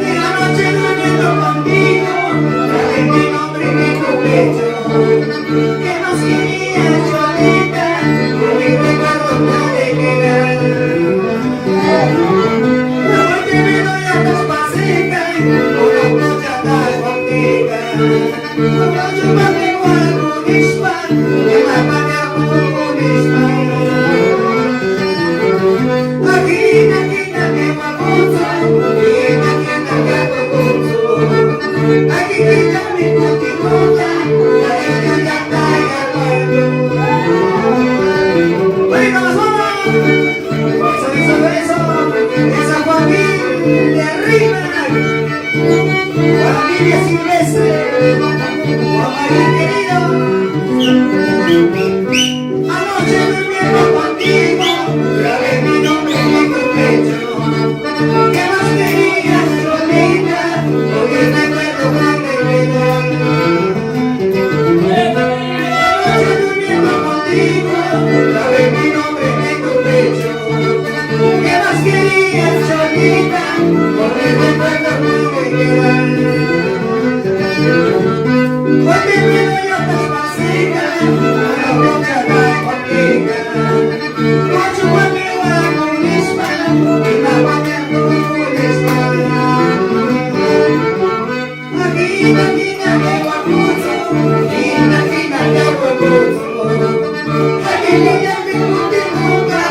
Y la noche durmiendo contigo, grabé mi nombre en tu pecho. Que nos quería solita, con mi recuerdo no te quedas. La noche me doy a tus pasecas, con la noche a las boticas. Noche más igual con ispan, que la paga con ispan. Aquina, aquina, que mamosa, aquina, aquina, que mamosa. Aquí quita mi putimota, la llanta ya traiga cuarto. Bueno, nos vamos. Eso, esa familia arriba. Familia silvestre, familia querido. Anoche durmiendo contigo, grabé mi nombre en tu pecho. ¿Qué más querías, Rolita? Hoy recuerdo grande vida. Anoche durmiendo contigo, grabé mi nombre en tu pecho. ¿Qué más querías, Rolita? Hoy recuerdo grande vida. Hoy te pido yo otras pasitas, para boca la contigo. Noche conmigo a la misma, y la guardia con misma. Aquina, aquina, que guapuzo, aquina, aquina, que guapuzo. Aquina, ya me guste nunca,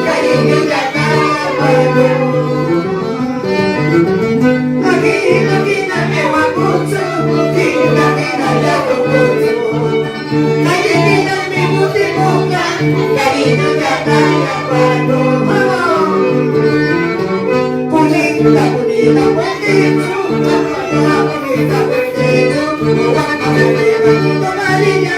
cariño ya cae. Aquina, aquina, que guapuzo, aquina, aquina, que guapuzo. Aquina, me guste nunca, cariño ya cae. Bonita, bonita, bonito, bonita, bonito, María,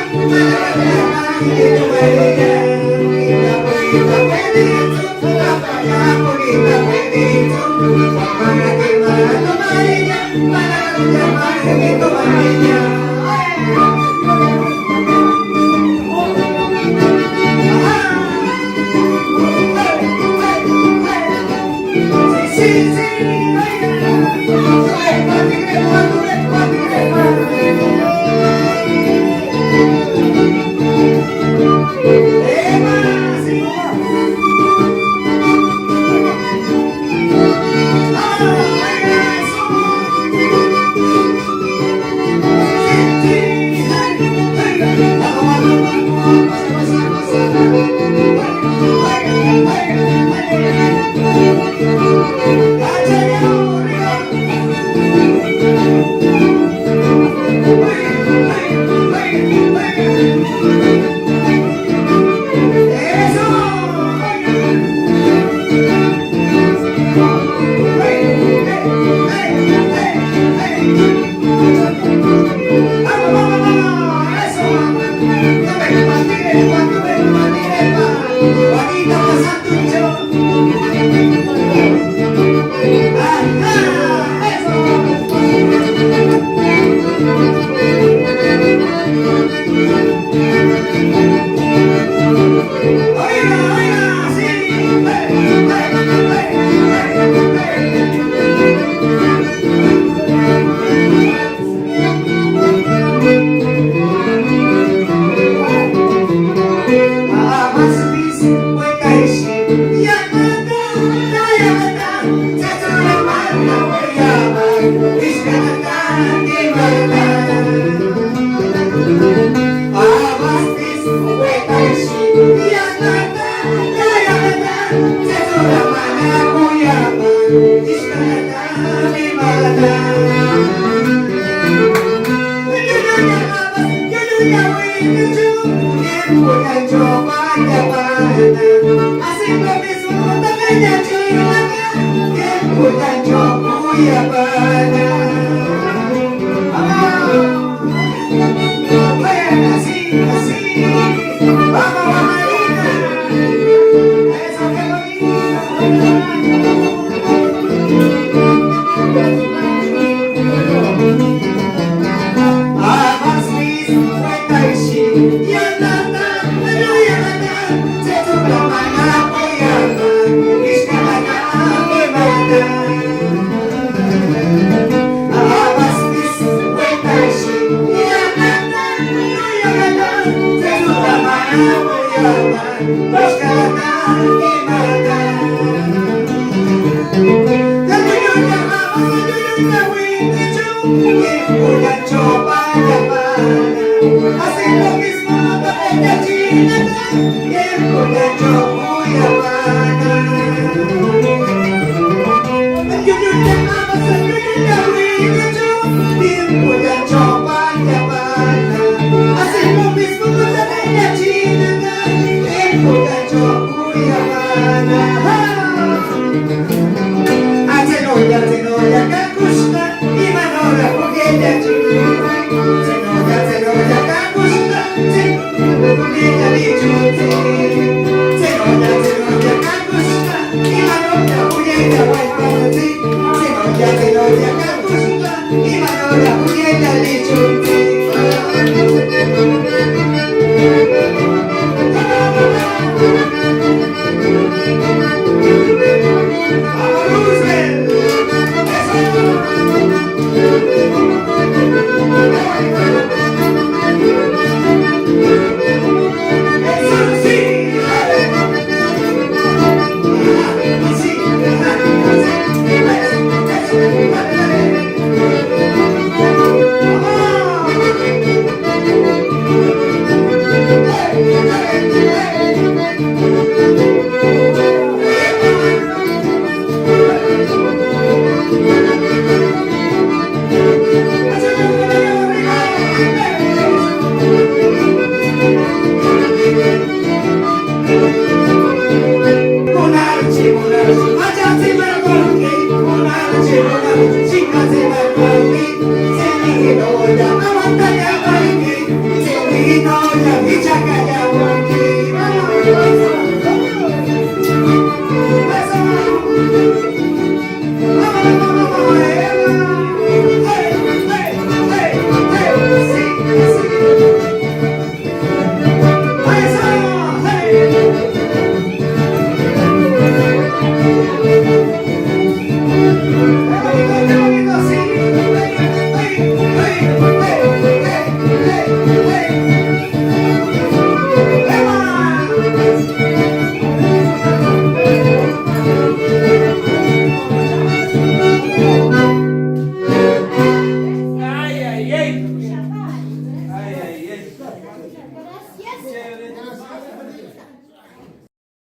Allá